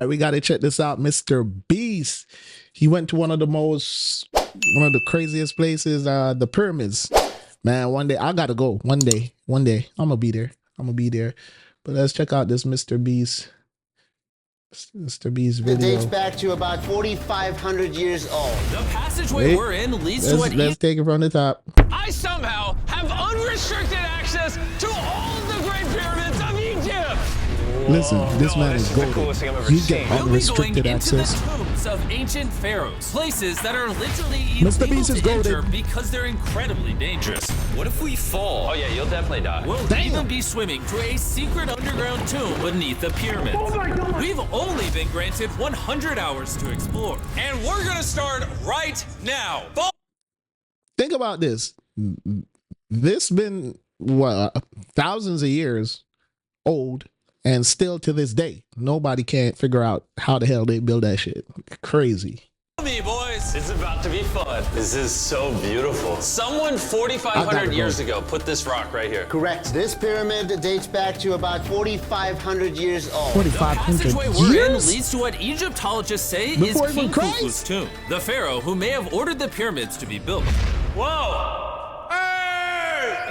We got to check this out. Mr. Beast. He went to one of the craziest places, the pyramids. Man, one day I gotta go. One day I'm gonna be there. But let's check out this Mr. Beast video. It dates back to about 4,500 years old. The passageway we're in leads to what... Let's take it from the top. I somehow have unrestricted access to all of the Great Pyramids of Egypt! Listen, this man is golden. You get unrestricted We'll be going access. into the tombs of ancient pharaohs, places that are literally Mr. illegal Beast is to enter golden. because they're incredibly dangerous. What if we fall? Oh yeah, you'll definitely die. We'll even be swimming to a secret underground tomb beneath the pyramids. Oh my God. We've only been granted 100 hours to explore, and we're gonna start right now. Think about this. This been what, thousands of years old, and still to this day, nobody can't figure out how the hell they build that shit. Crazy. Me, boys. It's about to be fun. This is so beautiful. Someone 4,500 years ago put this rock right here. Correct. This pyramid dates back to about 4,500 years old. 4,500 Passageway we're in years? leads to what Egyptologists say Before is even King Christ? Khufu's tomb, the pharaoh who may have ordered the pyramids to be built. Whoa!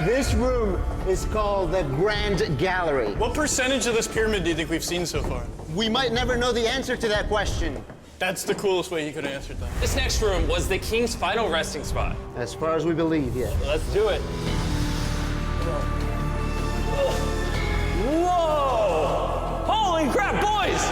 This room is called the Grand Gallery. What percentage of this pyramid do you think we've seen so far? We might never know the answer to that question. That's the coolest way he could have answered that. This next room was the king's final resting spot. As far as we believe, yes. Let's do it. Whoa! Holy crap, boys!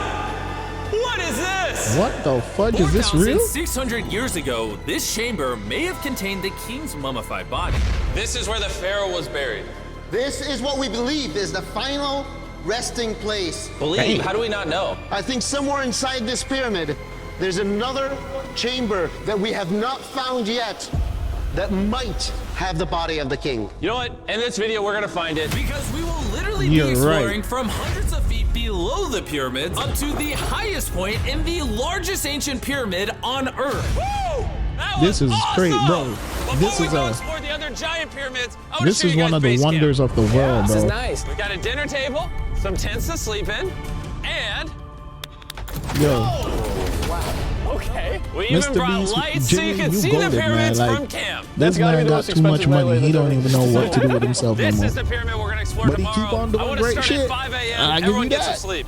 What is this? What the fudge? Is this real? 4,600 years ago, this chamber may have contained the king's mummified body. This is where the pharaoh was buried. This is what we believe is the final resting place. Believe? How do we not know? I think somewhere inside this pyramid, there's another chamber that we have not found yet that might have the body of the king. You know what? In this video, we're gonna find it. Because we will literally You're be exploring right. from hundreds of feet below the pyramids up to the highest point in the largest ancient pyramid on Earth. Woo! That This was is awesome! great, bro. Before This we is go a- explore the other giant pyramids, I wanna This show is you one guys of the base camp. wonders of the world, This is bro. nice. We got a dinner table, some tents to sleep in, and Yo, okay, we even Mr. brought Beast, lights so you Jimmy, can you see golden, the man. pyramids Like, from camp. this gotta be man the got most too much expensive money. nightlight He don't ever. even know what to do with himself no This more. is the pyramid we're gonna explore But he tomorrow. keep on doing I want to great start shit. at 5 a.m. I give Everyone you gets to that. sleep.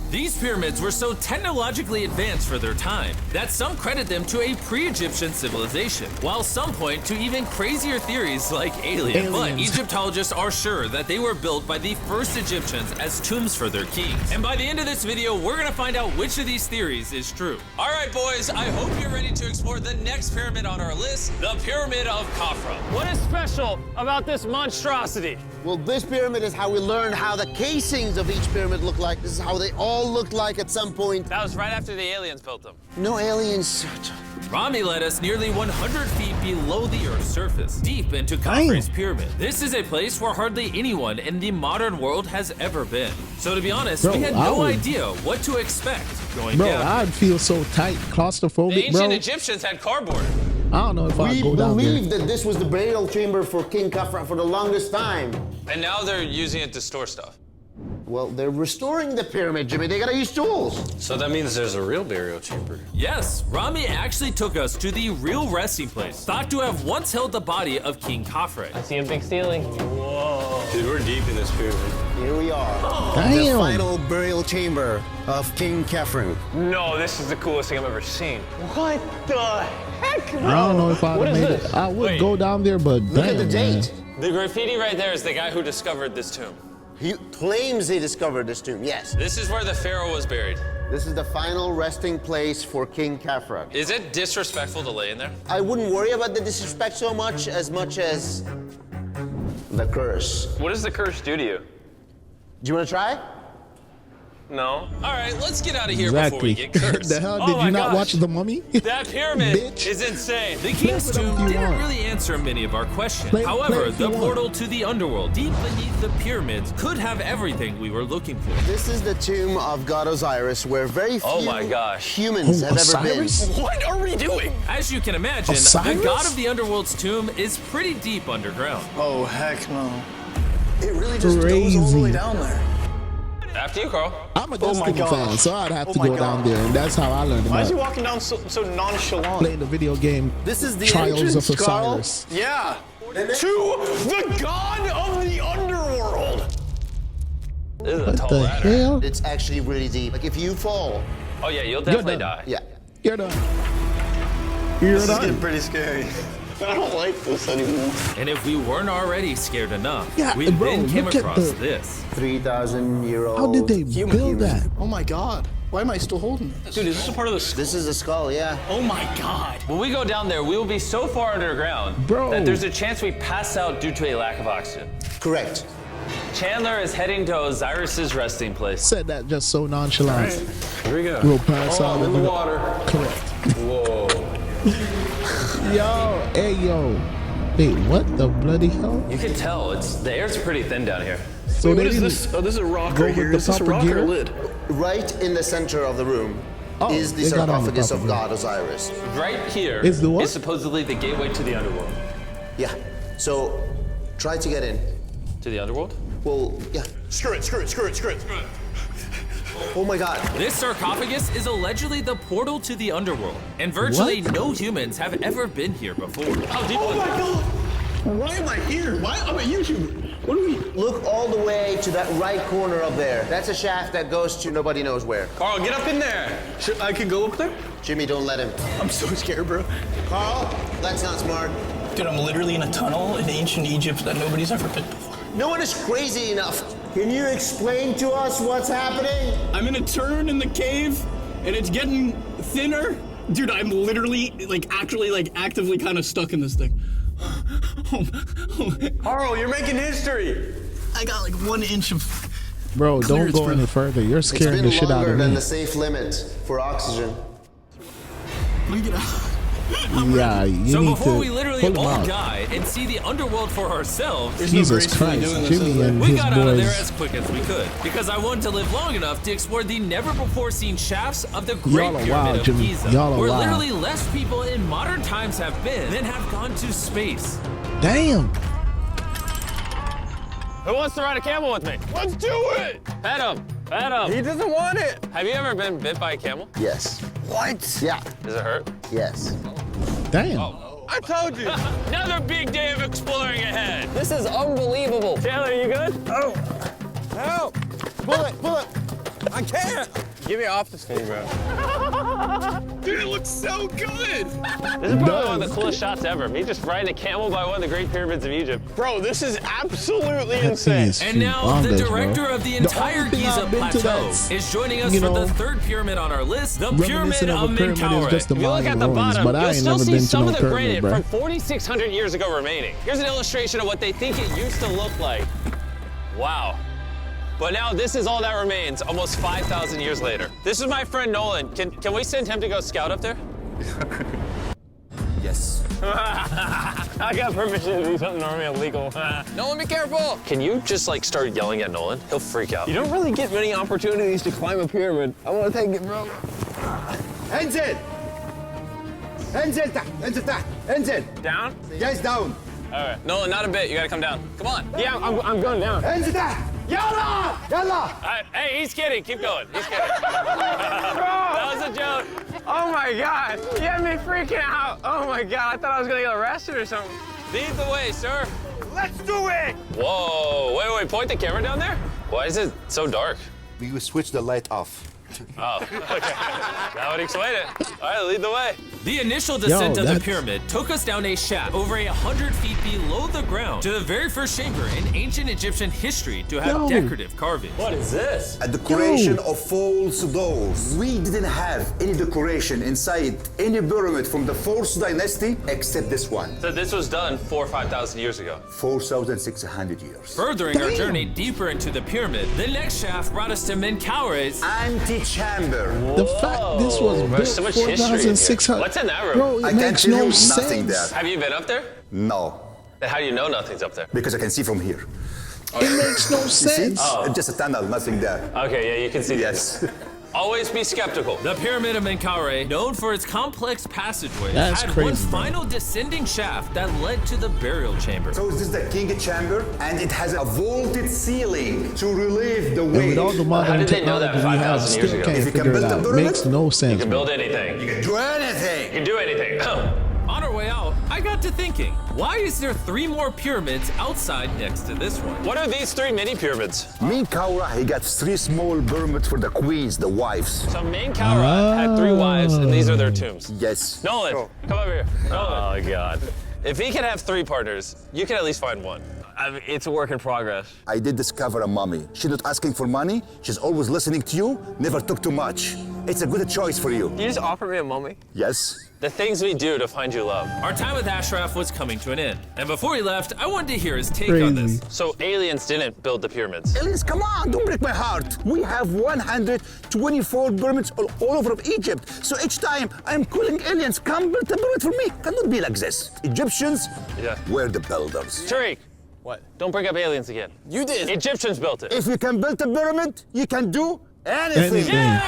These pyramids were so technologically advanced for their time that some credit them to a pre-Egyptian civilization, while some point to even crazier theories like aliens. But Aliens. Egyptologists are sure that they were built by the first Egyptians as tombs for their kings. And by the end of this video, we're gonna find out which of these theories is true. All right, boys, I hope you're ready to explore the next pyramid on our list, the Pyramid of Khafra. What is special about this monstrosity? Well, this pyramid is how we learned how the casings of each pyramid look like. This is how they all looked like at some point. That was right after the aliens built them. No aliens. Rami led us nearly 100 feet below the Earth's surface, deep into Khafre's pyramid. This is a place where hardly anyone in the modern world has ever been. So to be honest, Bro, we had I no would- idea what to expect going Bro, down. I'd feel so tight, The claustrophobic, ancient bro. Egyptians had cardboard. I don't know if I'd We go down there. believe that this was the burial chamber for King Khafra for the longest time. And now they're using it to store stuff. Well, they're restoring the pyramid, Jimmy. They gotta use tools. So that means there's a real burial chamber. Yes, Rami actually took us to the real resting place, thought to have once held the body of King Khafre. See a big ceiling. Whoa. Dude, we're deep in this pyramid. Here we are. The Damn. final burial chamber of King Khafre. No, this is the coolest thing I've ever seen. What the heck, bro? I don't know if I'd What have is made this? it. I would Wait. go down there, but Look damn, at the date. The graffiti right there is the guy who discovered this tomb. He claims he discovered this tomb, yes. This is where the pharaoh was buried. This is the final resting place for King Khafra. Is it disrespectful to lay in there? I wouldn't worry about the disrespect so much as the curse. What does the curse do to you? Do you want to try? No. All right, let's get out of here before we Exactly. get cursed. The hell? Oh Did my you not gosh. watch The Mummy? That pyramid Bitch. is insane. The King's Play whatever Tomb you didn't want. really answer many of our questions. Play However, if you the want. portal to the underworld, deep beneath the pyramids, could have everything we were looking for. This is the tomb of God Osiris, where very few Oh my gosh. humans Oh, have Osiris? ever been. What are we doing? As you can imagine, Osiris? the god of the underworld's tomb is pretty deep underground. Oh, heck no. It really just goes all the Crazy. way down there. After you, Carl. I'm a Oh my Destiny fan, gosh. so I'd have to Oh my go down God. there, and that's how I learned Why is he about walking down so nonchalant? playing the video game This is the Trials entrance, of Carl. Osiris. Yeah. To the god of the underworld. This is a What tall the ladder. hell? It's actually really deep. Like if you fall, Oh yeah, you'll definitely done. die. yeah. You're done. You're This is done. getting pretty scary. I don't like this anymore. And if we weren't already scared enough, Yeah, we bro, then came look at across the- this. 3,000-year-old. How did they build that? Oh my god. Why am I still holding this? Dude, is this a part of the skull? This is a skull, yeah. Oh my god. When we go down there, we will be so far underground Bro. that there's a chance we pass out due to a lack of oxygen. Correct. Chandler is heading to Osiris's resting place. Said that just so nonchalant. Here we go. We'll pass out in the water. Correct. Whoa. Yo, hey yo. Wait, what the bloody hell? You can tell the air's pretty thin down here. So What they is didn't this? Oh, this is a rock go right with here. the Is this a proper rock gear? or a lid? Right in the center of the room Oh, is the they got on the sarcophagus of proper God Osiris. Right here Is the what? supposedly the gateway to the underworld. Yeah. So try to get in. To the underworld? Well, yeah. Screw it, screw it, screw it, screw it. Oh my God. This sarcophagus is allegedly the portal to the underworld, and virtually What? no humans have ever been here before. How deep Oh was my it? god. Why am I here? Why? I'm a YouTuber. What do we? Look all the way to that right corner up there. That's a shaft that goes to nobody knows where. Carl, get up in there. I can go up there? Jimmy, don't let him. I'm so scared, bro. Carl, that's not smart. Dude, I'm literally in a tunnel in ancient Egypt that nobody's ever been before. No one is crazy enough. Can you explain to us what's happening? I'm in a turn in the cave, and it's getting thinner. Dude, I'm literally, actively kind of stuck in this thing. Carl, you're making history. I got like 1 inch of. Bro, don't Clearance, go bro. any further. You're It's scaring been the shit out longer of than me. the safe limit for oxygen. Let me get out. Yeah, you So need before to we literally pull him all out. die and see the underworld for ourselves, There's no Jesus gracefully Christ, doing this, Jimmy is there? and we his got out of there boys. as quick as we could because I wanted to live long enough to explore the never-before-seen shafts of the Great Y'all are Pyramid wild, of Jimmy. Giza, Y'all are where wild. literally less people in modern times have been than have gone to space. Damn. Who wants to ride a camel with me? Let's do it! Pet him. Pet him. He doesn't want it. Have you ever been bit by a camel? Yes. What? Yeah. Does it hurt? Yes. Damn. I told you. Another big day of exploring ahead. This is unbelievable. Chandler, you good? Oh. Help! Pull it, pull it. I can't. Get me off this thing, bro. Dude, it looks so good. This is probably one of the coolest shots ever. Me just riding a camel by one of the Great Pyramids of Egypt. Bro, this is absolutely That thing insane. is And now the humongous, director bro. of the The entire only thing Giza I've been to Plateau that's, is joining us you for know, the third pyramid on our list, the Pyramid reminiscent of of a pyramid is Menkaure. just the If you look at the Mayan ruins, bottom, but I you'll ain't still never see been to some no of the pyramid, granite bro. from 4,600 years ago remaining. Here's an illustration of what they think it used to look like. Wow. But now this is all that remains almost 5,000 years later. This is my friend Nolan. Can we send him to go scout up there? Yes. I got permission to do something normally illegal. Nolan, be careful. Can you just like start yelling at Nolan? He'll freak out. You don't really get many opportunities to climb a pyramid. I want to take it, bro. انزل انزل تحت انزل تحت انزل Down? جايز داون All right. Nolan, not a bit. You gotta come down. Come on. Yeah, I'm going down. انزل تحت يلا يلا Hey, he's kidding. Keep going. He's kidding. That was a joke. Oh my god, you had me freaking out. Oh my god, I thought I was gonna get arrested or something. Lead the way, sir. let's do it Whoa. Wait. Point the camera down there. Why is it so dark? we will switch the light off Oh, okay. That would explain it. All right, lead the way. The initial descent of the that's- pyramid took us down a shaft over 100 feet below the ground to the very first chamber in ancient Egyptian history to have Yo. decorative carvings. What is this? a decoration of false doors we didn't have any decoration inside any pyramid from the 4th dynasty except this one So this was done 4,000 or 5,000 years ago. 4,600 years Furthering our Damn. journey deeper into the pyramid, the next shaft brought us to Menkaure's anti-chamber The fact this was There's built so much history in here. 4,600. What's in that room? Bro, it I can't makes tell no you sense. nothing there Have you been up there? no Then how do you know nothing's up there? because I can see from here It makes no you see sense. just a tunnel nothing there Okay, yeah, you can see. yes Always be skeptical. The Pyramid of Menkaure, known for its complex passageways, That's had crazy, one bro. final descending shaft that led to the burial chamber. So this is the king chamber, and it has a vaulted ceiling to relieve the And weight. with all the modern did they know that technology we have, 5,000 years still ago? can't If you can figure it build a out. pyramid, Makes no sense. You can build man. anything. You Do anything. can do anything. On our way out, I got to thinking, why is there 3 more pyramids outside next to this one? What are these 3 mini pyramids? Menkaure, he got 3 small pyramids for the queens, the wives. So Menkaure had 3 wives, and these are their tombs. Yes. Nolan, come over here. Nolan. Oh, God. If he can have 3 partners, you can at least find one. I mean, it's a work in progress. I did discover a mummy. She's not asking for money. She's always listening to you. Never took too much. It's a good choice for you. You just offered me a mummy? Yes. The things we do to find you love. Our time with Ashraf was coming to an end, and before he left, I wanted to hear his take on Crazy. this. So aliens didn't build the pyramids. Aliens, come on, don't break my heart. We have 124 pyramids all over Egypt. So each time I'm calling aliens, come build a pyramid for me. Cannot be like this. Egyptians Yeah. were the builders. Tariq, What? don't bring up aliens again. You did. Egyptians built it. If you can build a pyramid, you can do anything. Anything.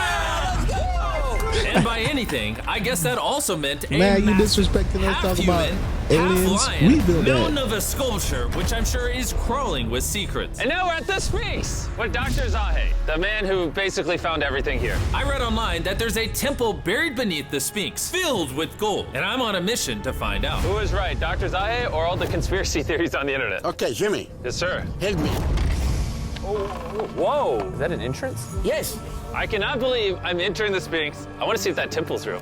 And by anything, I guess that also meant a Man, you massive disrespecting us, talk about half-human, aliens. half-lion We built mountain that. of a sculpture, which I'm sure is crawling with secrets. And now we're at the Sphinx with Dr. Zahe, the man who basically found everything here. I read online that there's a temple buried beneath the Sphinx, filled with gold, and I'm on a mission to find out. Who is right, Dr. Zahe or all the conspiracy theories on the internet? Okay, Jimmy, Yes, sir. help me. Whoa, is that an entrance? Yes. I cannot believe I'm entering the Sphinx. I want to see if that temple's real.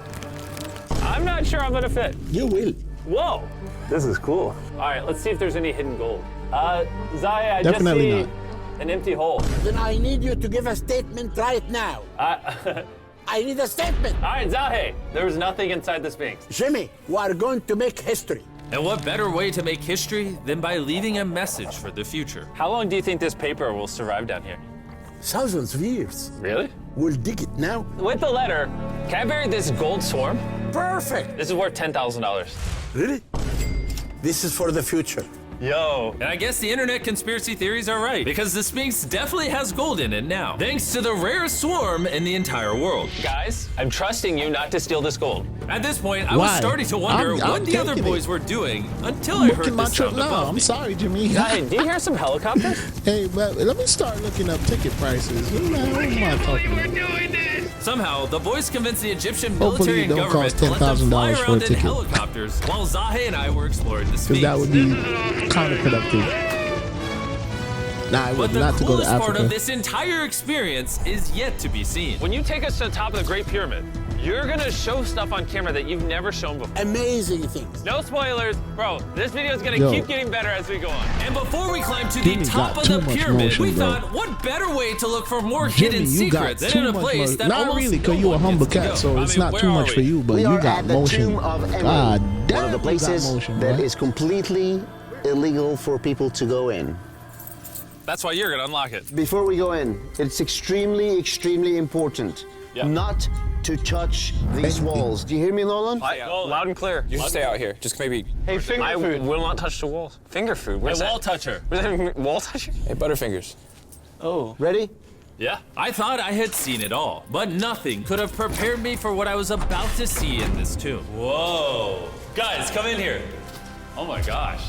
I'm not sure I'm gonna fit. You will. Whoa, this is cool. All right, let's see if there's any hidden gold. Zahe, I Definitely just see an empty hole. Then I need you to give a statement right now. I need a statement. All right, Zahe, there was nothing inside the Sphinx. Jimmy, we are going to make history. And what better way to make history than by leaving a message for the future? How long do you think this paper will survive down here? Thousands of years. Really? We'll dig it now. With the letter, can I bury this gold swarm? Perfect. This is worth $10,000. Really? This is for the future. Yo. And I guess the internet conspiracy theories are right, because the Sphinx definitely has gold in it now, thanks to the rarest swarm in the entire world. Guys, I'm trusting you not to steal this gold. At this point, I was Why? starting to wonder I'm what the other taking boys it. were doing until I Look heard at my this truck sound now. above I'm me. sorry, Jimmy. Zahe, do you hear some helicopters? Hey, but let me start looking up ticket prices. What am I talking about? Somehow, the boys convinced the Egyptian Hopefully military it and don't government cost to let them fly $10,000 for a around in ticket. helicopters while Zahe and I were exploring the Sphinx. Because that would be counterproductive. Nah, I But would the not to go to coolest part of Africa. this entire experience is yet to be seen. When you take us to the top of the Great Pyramid, you're gonna show stuff on camera that you've never shown before. Amazing things. No spoilers. Bro, this video is gonna Yo. keep getting better as we go on. And before we climb to Jimmy the top got of the too much pyramid, motion, we bro. thought, what better way to look for more Jimmy, hidden you got secrets than too in a much place motion. that Not almost really, because no you a one humble gets to cat, go. so I it's mean, not where too are much we? for you, but We you are got at the motion. Tomb of Emery, God damn, one of the you got places motion, that boy. is completely illegal for people to go in. That's why you're gonna unlock it. Before we go in, it's extremely important not to touch these walls. Do you hear me, Nolan? Loud and clear. You should stay out here. Just maybe. Hey, finger food. Will not touch the walls. Finger food. What's A that? wall toucher. What does that mean? Wall toucher? Hey, Butterfingers. Ready? Yeah. I thought I had seen it all, but nothing could have prepared me for what I was about to see in this tomb. Whoa. Guys, come in here. Oh my gosh.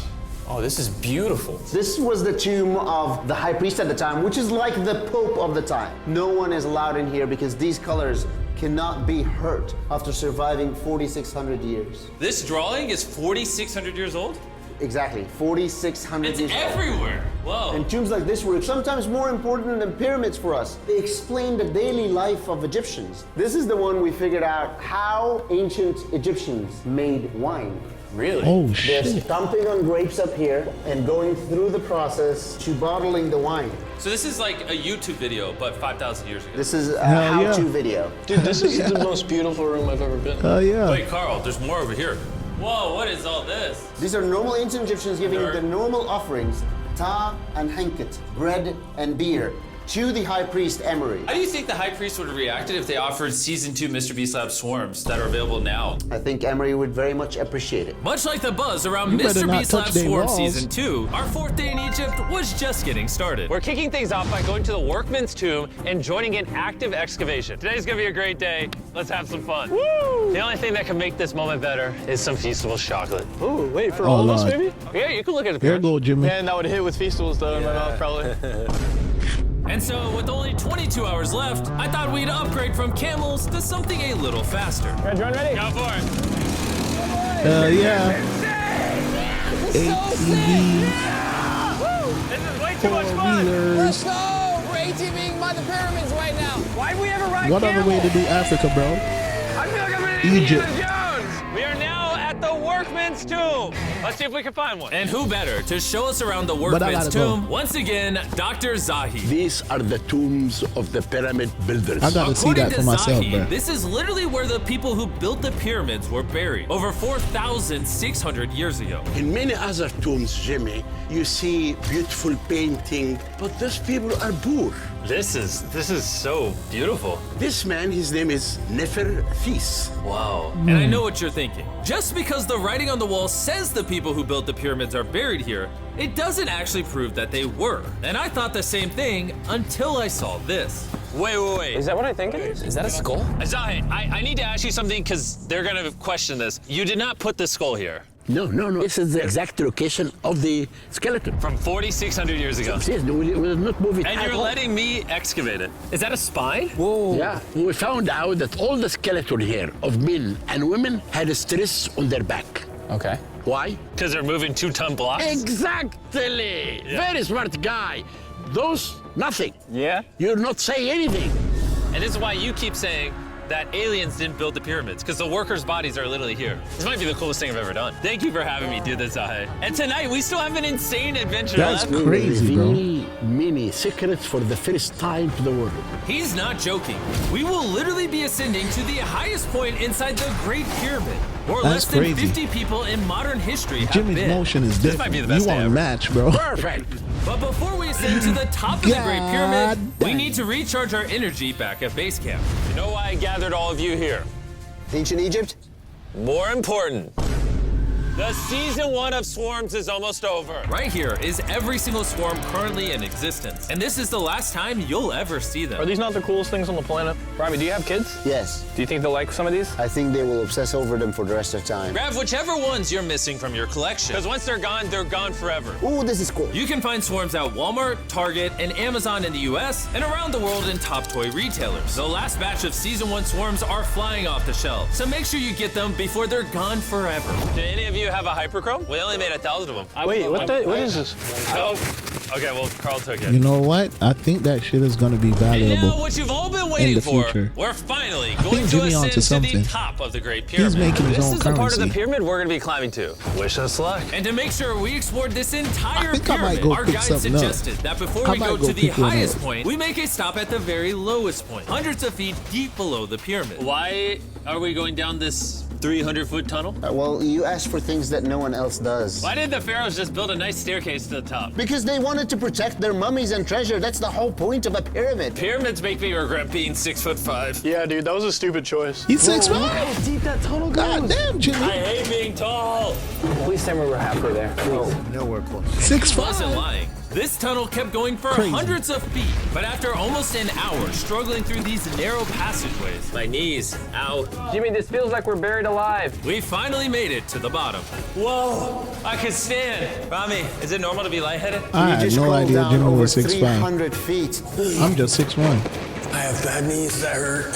Oh, this is beautiful. This was the tomb of the high priest at the time, which is like the pope of the time. No one is allowed in here because these colors cannot be hurt after surviving 4,600 years. This drawing is 4,600 years old? Exactly, 4,600 It's years old. everywhere. Whoa. And tombs like this were sometimes more important than pyramids for us. They explain the daily life of Egyptians. This is the one we figured out how ancient Egyptians made wine. Really? Oh, They're shit. stomping on grapes up here and going through the process to bottling the wine. So this is like a YouTube video, but 5,000 years ago. This is a Hell yeah. how-to video. Dude, this is the most beautiful room I've ever been. Oh, yeah. Wait, Carl, there's more over here. Whoa, what is all this? These are normal ancient Egyptians giving Nerd. the normal offerings, ta and hanket, bread and beer. to the high priest Emery. How do you think the high priest would have reacted if they offered season 2 Mr. Beast Lab swarms that are available now? I think Emery would very much appreciate it. Much like the buzz around You better Mr. not Beast Lab touch they Swarm walls. season 2, our 4th day in Egypt was just getting started. We're kicking things off by going to the workman's tomb and joining an active excavation. Today's gonna be a great day. Let's have some fun. Woo! The only thing that can make this moment better is some Feastables chocolate. Ooh, wait, for Oh, all of us, Lord. maybe? Yeah, you can look at the Here picture. go, Jimmy. Man, that would hit with Feastables, though, in my mouth, probably. And so, with only 22 hours left, I thought we'd upgrade from camels to something a little faster. Red, John, ready? Go for it. Yeah. ATVs, This is way too much fun. four-wheelers. go! We're ATVing by the pyramids right now. Why do we ever ride What other way to do Africa, bro? I feel like I'm in Egypt. Indiana Jones. We are now at the workman's tomb. Let's see if we can find one. And who better to show us around the I workman's gotta go. tomb? Once again, Dr. Zahi. These are the tombs of the pyramid builders. I gotta see According that to for myself, Zahi, bro. this is literally where the people who built the pyramids were buried over 4,600 years ago. In many other tombs, Jimmy, you see beautiful painting, but those people are poor. This is so beautiful. This man, his name is Neferfis. Wow. And I know what you're thinking. Just because the writing on the wall says the people who built the pyramids are buried here, it doesn't actually prove that they were. And I thought the same thing until I saw this. Wait. Is that what I think it is? Is that a skull? Zahi, I need to ask you something because they're gonna question this. You did not put the skull here. No. This is the exact location of the skeleton. From 4,600 years ago. Yes, we will not move it And at you're all. letting me excavate it. Is that a spine? Yeah, we found out that all the skeleton here of men and women had stress on their back. Okay. Why? Because they're moving 2-ton blocks? Exactly. Very smart guy. Those, nothing. Yeah? You're not saying anything. And this is why you keep saying that aliens didn't build the pyramids, because the workers' bodies are literally here. This might be the coolest thing I've ever done. Thank you for having me do this, Zahi. And tonight, we still have an insane adventure That's left. crazy, bro. Reveal many secrets for the first time to the world. He's not joking. We will literally be ascending to the highest point inside the Great Pyramid, where That's less than crazy. 50 people in modern history have Jimmy's been. motion is This might different. be the best You day on ever. match, bro. Perfect. But before we ascend to the top of the Great Pyramid, God we damn. need to recharge our energy back at base camp. You know why I gathered all of you here? Ancient Egypt? More important, the season 1 of Swarms is almost over. Right here is every single swarm currently in existence, and this is the last time you'll ever see them. Are these not the coolest things on the planet? Robbie, do you have kids? Yes. Do you think they'll like some of these? I think they will obsess over them for the rest of time. Grab whichever ones you're missing from your collection. Because once they're gone forever. Ooh, this is cool. You can find swarms at Walmart, Target, and Amazon in the US, and around the world in top toy retailers. The last batch of season 1 swarms are flying off the shelves, so make sure you get them before they're gone forever. Do any of you have a hyperchrome? We only made 1,000 of them. Wait, what is this? Oh, okay, well, Carl took it. You know what? I think that shit is gonna be And now, valuable. what you've all been waiting the for, future. we're finally think going to Jimmy ascend onto to the something. top of the Great He's Pyramid. making his This own is the part of the currency. pyramid we're gonna be climbing to. Wish us luck. And to make sure we explored this entire I think I might pyramid, go our pick guide something up. suggested that before I we might go go to the pick one highest up. point, we make a stop at the very lowest point, hundreds of feet deep below the pyramid. Why are we going down this 300-foot tunnel? Well, you asked for things that no one else does. Why did the pharaohs just build a nice staircase to the top? Because they wanted to protect their mummies and treasure. That's the whole point of a pyramid. Pyramids make me regret being 6'5". Yeah, dude, that was a stupid choice. He's 6'5". How deep that tunnel God goes. damn, I Jimmy. hate being tall. Please tell me we're halfway there. Nowhere close. Wasn't 6'5". lying. This tunnel kept going for Crazy. hundreds of feet, but after almost an hour struggling through these narrow passageways, My knees, ow. Jimmy, this feels like we're buried alive. we finally made it to the bottom. Whoa, I can stand. Rami, is it normal to be lightheaded? I had no crawled idea down Jimmy over was 6'5". 300 feet. I'm just 6'1". I have bad knees that hurt.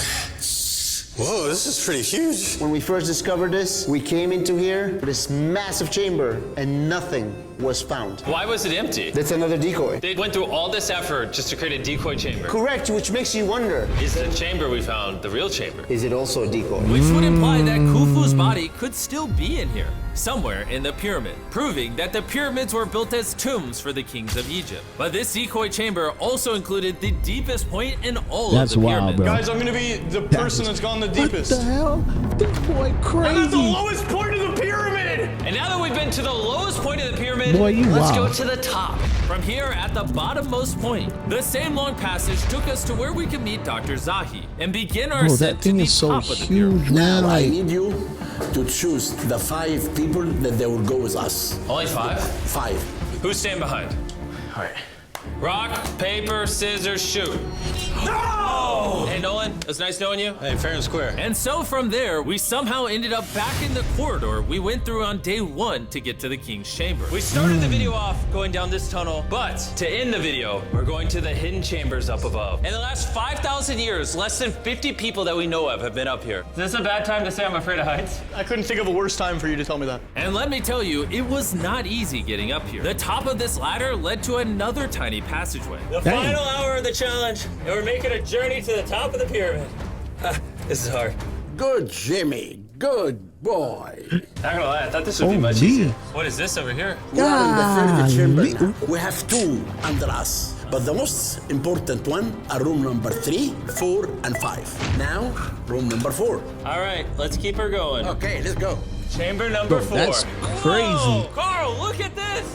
Whoa, this is pretty huge. When we first discovered this, we came into here, this massive chamber, and nothing was found. Why was it empty? That's another decoy. They went through all this effort just to create a decoy chamber. Correct, which makes you wonder, Is the chamber we found the real chamber? is it also a decoy? Which would imply that Khufu's body could still be in here, somewhere in the pyramid, proving that the pyramids were built as tombs for the kings of Egypt. But this decoy chamber also included the deepest point in all That's of the wild, pyramids. bro. Guys, I'm gonna be the person that's gone the What deepest. the hell? This boy I'm at the crazy. lowest point of the pyramid! And now that we've been to the lowest point of the pyramid, Boy, you let's wow. go to the top. From here, at the bottommost point, the same long passage took us to where we could meet Dr. Zahi and begin our Bro, ascent that to thing the is so top of the pyramid. huge, man. Now I Like, need you to choose the 5 people that they will go with us. Only 5? 5. Who's staying behind? All right. Rock, paper, scissors, shoot. No! Hey, Nolan, it was nice knowing you. Hey, fair and square. And so from there, we somehow ended up back in the corridor we went through on day 1 to get to the King's Chamber. We started the video off going down this tunnel, but to end the video, we're going to the hidden chambers up above. In the last 5,000 years, less than 50 people that we know of have been up here. Is this a bad time to say I'm afraid of heights? I couldn't think of a worse time for you to tell me that. And let me tell you, it was not easy getting up here. The top of this ladder led to another tiny passageway. The Dang. final hour of the challenge, and we're making a journey to the top of the pyramid. This is hard. Good, Jimmy. Good boy. Not gonna lie, I thought this would be Oh, much gee. easier. What is this over here? We are in the 3rd chamber Golly. now. We have 2 under us. But the most important one are room number 3, 4, and 5. Now, room number 4. All right, let's keep her going. Okay, let's go. Chamber number Bro, 4. that's crazy. Whoa, Carl, look at this.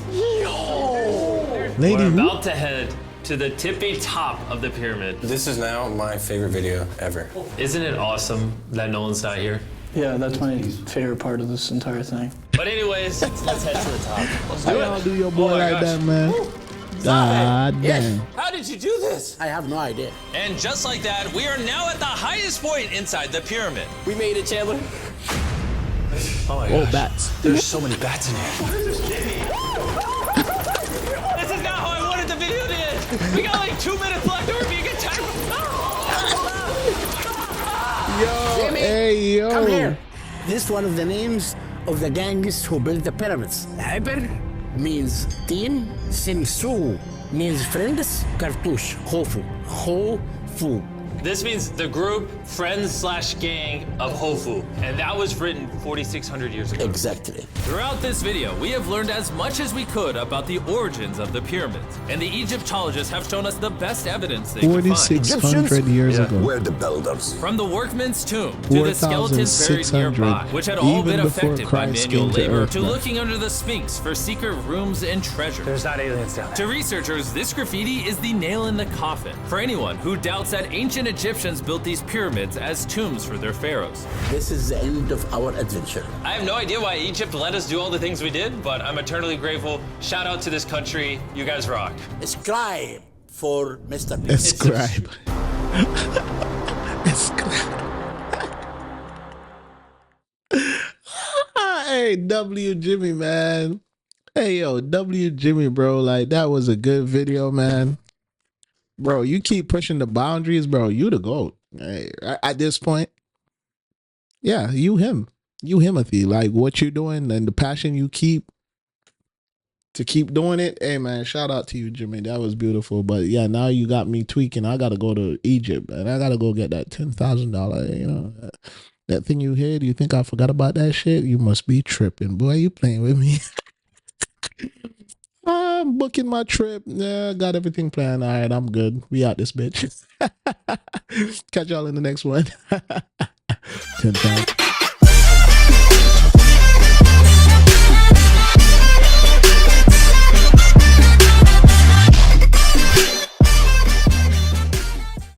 lady, We're who? about to head to the tippy top of the pyramid. This is now my favorite video ever. Isn't it awesome that Nolan's not here? Yeah, that's my favorite part of this entire thing. But anyways, let's head to the top. Let's How do y'all it. do your boy Oh my like gosh. that, man? God damn. How did you do this? I have no idea. And just like that, we are now at the highest point inside the pyramid. We made it, Chandler. Oh my Oh, gosh. bats. There's so many bats in here. This is not how I wanted the video to end. We got like 2 minutes left or we're being attacked. Yo, hey, yo. Come here. This is one of the names of the gangs who built the pyramids. Hyper means teen. Simsu means friends. Cartouche, Hofu. Hofu. This means the group, friends/gang of Hofu. And that was written 4,600 years ago. Exactly. Throughout this video, we have learned as much as we could about the origins of the pyramids. And the Egyptologists have shown us the best evidence they could find. 4,600 years ago. We're the builders. From the workman's tomb to the skeletons buried 4,600, nearby, which had all been even before affected by Christ manual came to labor, Earth, to man. looking under the Sphinx for secret rooms and treasure. There's not aliens down there. To researchers, this graffiti is the nail in the coffin for anyone who doubts that ancient Egyptians built these pyramids as tombs for their pharaohs. This is the end of our adventure. I have no idea why Egypt let us do all the things we did, but I'm eternally grateful. Shout out to this country. You guys rock. Scribe for Mr. Beast. Scribe. Scribe. Hey, W Jimmy, man. Hey, yo, W Jimmy, bro. Like, that was a good video, man. Bro, you keep pushing the boundaries, bro. You the GOAT. Hey, at this point, yeah, you him. You Himothy. Like, what you doing and the passion you keep to keep doing it. Hey, man, shout out to you, Jimmy. That was beautiful. But, yeah, now you got me tweaking. I got to go to Egypt, and I got to go get that $10,000, you know. That thing you hid, you think I forgot about that shit? You must be tripping. Boy, you playing with me. I'm booking my trip. Yeah, got everything planned. All right, I'm good. We out this bitch. Catch y'all in the next one. 10,000.